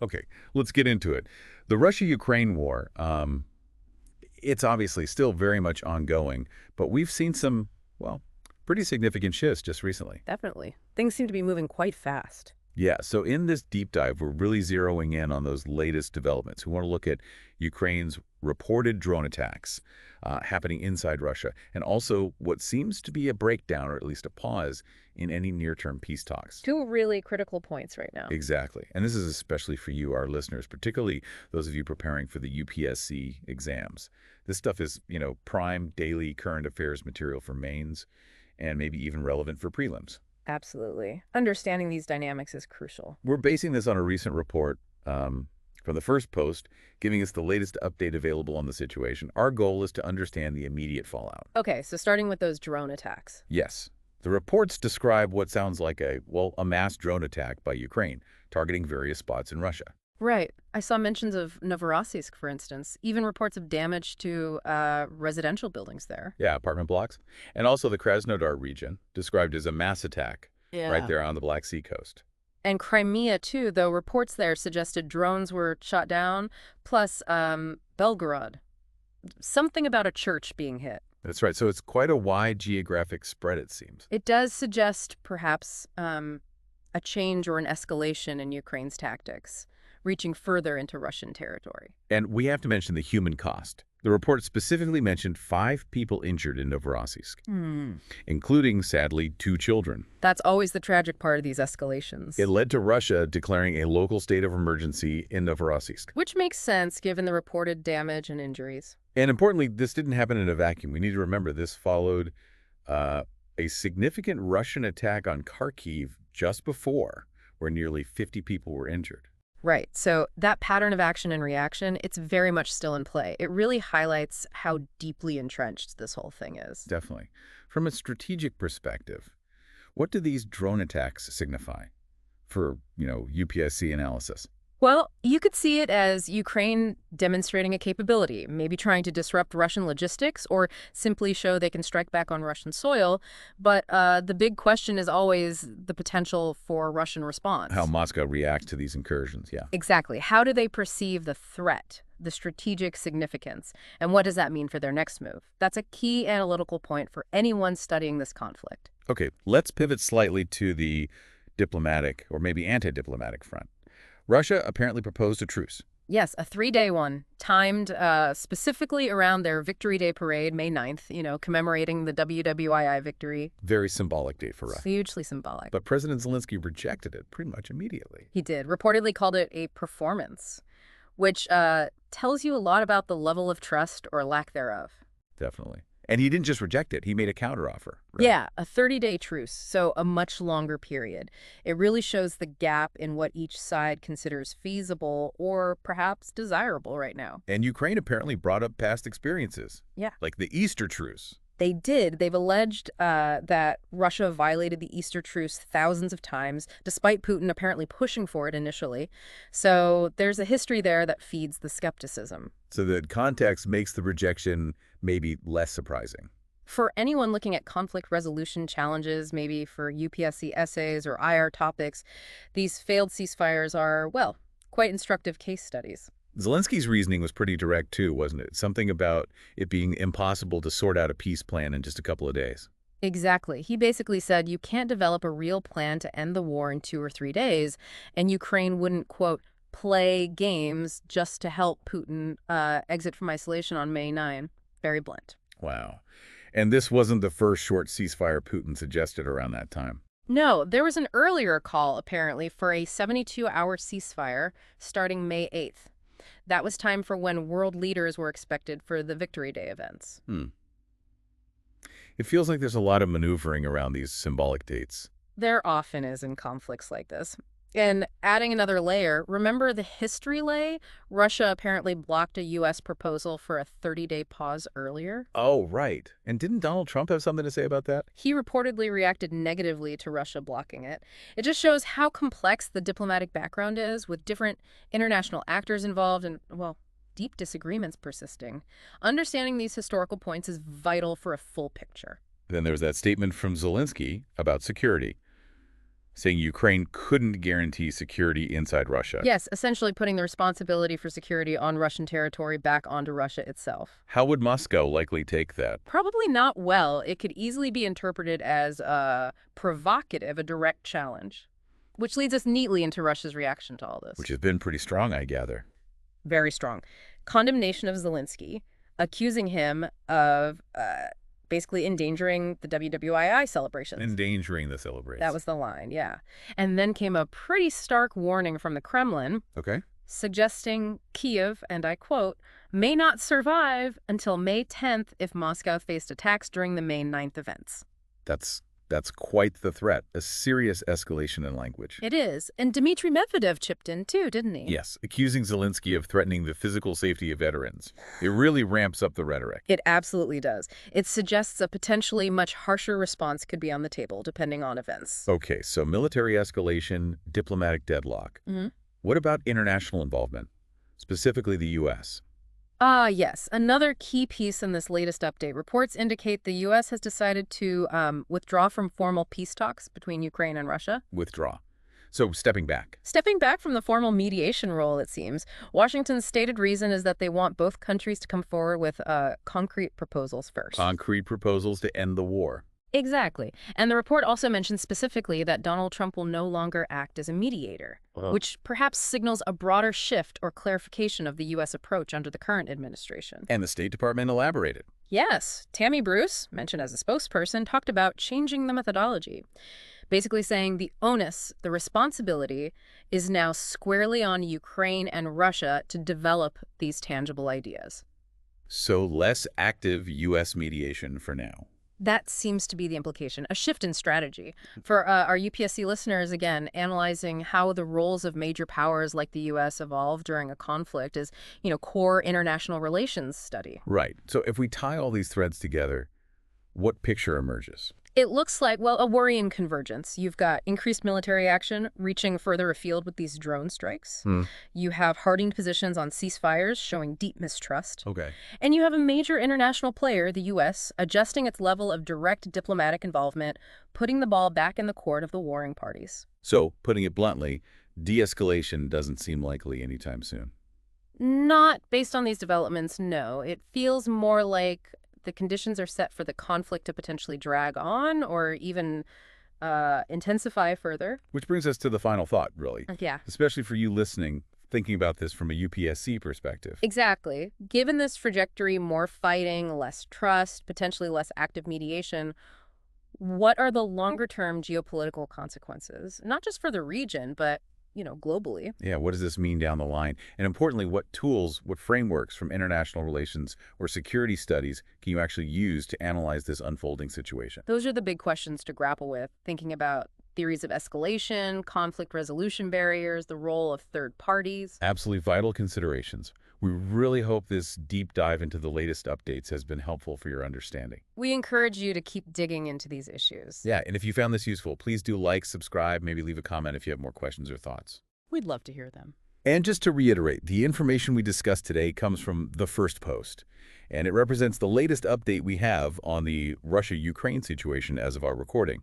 Okay, let's get into it. The Russia-Ukraine war, it's obviously still very much ongoing, but we've seen some, well, pretty significant shifts just recently. Definitely. Things seem to be moving quite fast. Yeah, so in this deep dive, we're really zeroing in on those latest developments. We want to look at Ukraine's reported drone attacks happening inside Russia, and also what seems to be a breakdown, or at least a pause, in any near-term peace talks. Two really critical points right now. Exactly. And this is especially for you, our listeners, particularly those of you preparing for the UPSC exams. This stuff is, prime daily current affairs material for mains and maybe even relevant for prelims. Absolutely. Understanding these dynamics is crucial. We're basing this on a recent report from the first post, giving us the latest update available on the situation. Our goal is to understand the immediate fallout. Okay, so starting with those drone attacks. Yes. The reports describe what sounds like a mass drone attack by Ukraine, targeting various spots in Russia. Right. I saw mentions of Novorossiysk, for instance, even reports of damage to residential buildings there. Yeah, apartment blocks. And also the Krasnodar region, described as a mass attack right there on the Black Sea coast. And Crimea, too, though reports there suggested drones were shot down, plus Belgorod. Something about a church being hit. That's right. So it's quite a wide geographic spread, it seems. It does suggest, perhaps, a change or an escalation in Ukraine's tactics, reaching further into Russian territory. And we have to mention the human cost. The report specifically mentioned 5 people injured in Novorossiysk, including, sadly, 2 children. That's always the tragic part of these escalations. It led to Russia declaring a local state of emergency in Novorossiysk. Which makes sense given the reported damage and injuries. And importantly, this didn't happen in a vacuum. We need to remember this followed a significant Russian attack on Kharkiv just before, where nearly 50 people were injured. Right. So that pattern of action and reaction, it's very much still in play. It really highlights how deeply entrenched this whole thing is. Definitely. From a strategic perspective, what do these drone attacks signify for, UPSC analysis? Well, you could see it as Ukraine demonstrating a capability, maybe trying to disrupt Russian logistics or simply show they can strike back on Russian soil. But the big question is always the potential for Russian response. How Moscow reacts to these incursions, yeah. Exactly. How do they perceive the threat, the strategic significance, and what does that mean for their next move? That's a key analytical point for anyone studying this conflict. Okay, let's pivot slightly to the diplomatic or maybe anti-diplomatic front. Russia apparently proposed a truce. Yes, a 3-day one, timed specifically around their Victory Day parade, May 9th, commemorating the WWII victory. Very symbolic date for Russia. Hugely symbolic. But President Zelenskyy rejected it pretty much immediately. He did. Reportedly called it a performance, which tells you a lot about the level of trust or lack thereof. Definitely. And he didn't just reject it. He made a counteroffer. Right? Yeah, a 30-day truce, so a much longer period. It really shows the gap in what each side considers feasible or perhaps desirable right now. And Ukraine apparently brought up past experiences. Yeah. Like the Easter truce. They did. They've alleged that Russia violated the Easter truce thousands of times, despite Putin apparently pushing for it initially. So there's a history there that feeds the skepticism. So the context makes the rejection maybe less surprising. For anyone looking at conflict resolution challenges, maybe for UPSC essays or IR topics, these failed ceasefires are, well, quite instructive case studies. Zelensky's reasoning was pretty direct, too, wasn't it? Something about it being impossible to sort out a peace plan in just a couple of days. Exactly. He basically said you can't develop a real plan to end the war in 2 or 3 days, and Ukraine wouldn't, quote, play games just to help Putin exit from isolation on May 9. Very blunt. Wow. And this wasn't the first short ceasefire Putin suggested around that time. No, there was an earlier call, apparently, for a 72-hour ceasefire starting May 8th. That was time for when world leaders were expected for the Victory Day events. It feels like there's a lot of maneuvering around these symbolic dates. There often is in conflicts like this. And adding another layer, remember the history lay? Russia apparently blocked a U.S. proposal for a 30-day pause earlier. Oh, right. And didn't Donald Trump have something to say about that? He reportedly reacted negatively to Russia blocking it. It just shows how complex the diplomatic background is, with different international actors involved and, well, deep disagreements persisting. Understanding these historical points is vital for a full picture. Then there's that statement from Zelenskyy about security. saying Ukraine couldn't guarantee security inside Russia. Yes, essentially putting the responsibility for security on Russian territory back onto Russia itself. How would Moscow likely take that? Probably not well. It could easily be interpreted as provocative, a direct challenge, which leads us neatly into Russia's reaction to all this. Which has been pretty strong, I gather. Very strong. Condemnation of Zelenskyy, accusing him of basically endangering the WWII celebrations. Endangering the celebrations. That was the line, yeah. And then came a pretty stark warning from the Kremlin, Okay. suggesting Kyiv, and I quote, may not survive until May 10th if Moscow faced attacks during the May 9th events. That's quite the threat, a serious escalation in language. It is. And Dmitry Medvedev chipped in too, didn't he? Yes, accusing Zelenskyy of threatening the physical safety of veterans. It really ramps up the rhetoric. It absolutely does. It suggests a potentially much harsher response could be on the table, depending on events. Okay, so military escalation, diplomatic deadlock. Mm-hmm. What about international involvement, specifically the U.S.? Yes. Another key piece in this latest update. Reports indicate the U.S. has decided to withdraw from formal peace talks between Ukraine and Russia. Withdraw. So stepping back. Stepping back from the formal mediation role, it seems. Washington's stated reason is that they want both countries to come forward with concrete proposals first. Concrete proposals to end the war. Exactly. And the report also mentions specifically that Donald Trump will no longer act as a mediator, which perhaps signals a broader shift or clarification of the U.S. approach under the current administration. And the State Department elaborated. Yes. Tammy Bruce, mentioned as a spokesperson, talked about changing the methodology, basically saying the onus, the responsibility, is now squarely on Ukraine and Russia to develop these tangible ideas. So less active U.S. mediation for now. That seems to be the implication, a shift in strategy. For our UPSC listeners, again, analyzing how the roles of major powers like the U.S. evolve during a conflict is, core international relations study. Right. So if we tie all these threads together, what picture emerges? It looks like, well, a worrying convergence. You've got increased military action reaching further afield with these drone strikes. You have hardened positions on ceasefires showing deep mistrust. Okay. And you have a major international player, the U.S., adjusting its level of direct diplomatic involvement, putting the ball back in the court of the warring parties. So, putting it bluntly, de-escalation doesn't seem likely anytime soon. Not based on these developments, no. It feels more like the conditions are set for the conflict to potentially drag on or even intensify further. Which brings us to the final thought, really. Yeah. Especially for you listening, thinking about this from a UPSC perspective. Exactly. Given this trajectory, more fighting, less trust, potentially less active mediation, what are the longer-term geopolitical consequences? Not just for the region, but globally. Yeah, what does this mean down the line? And importantly, what tools, what frameworks from international relations or security studies can you actually use to analyze this unfolding situation? Those are the big questions to grapple with, thinking about theories of escalation, conflict resolution barriers, the role of third parties. Absolutely vital considerations. We really hope this deep dive into the latest updates has been helpful for your understanding. We encourage you to keep digging into these issues. Yeah, and if you found this useful, please do like, subscribe, maybe leave a comment if you have more questions or thoughts. We'd love to hear them. And just to reiterate, the information we discussed today comes from the first post, and it represents the latest update we have on the Russia-Ukraine situation as of our recording.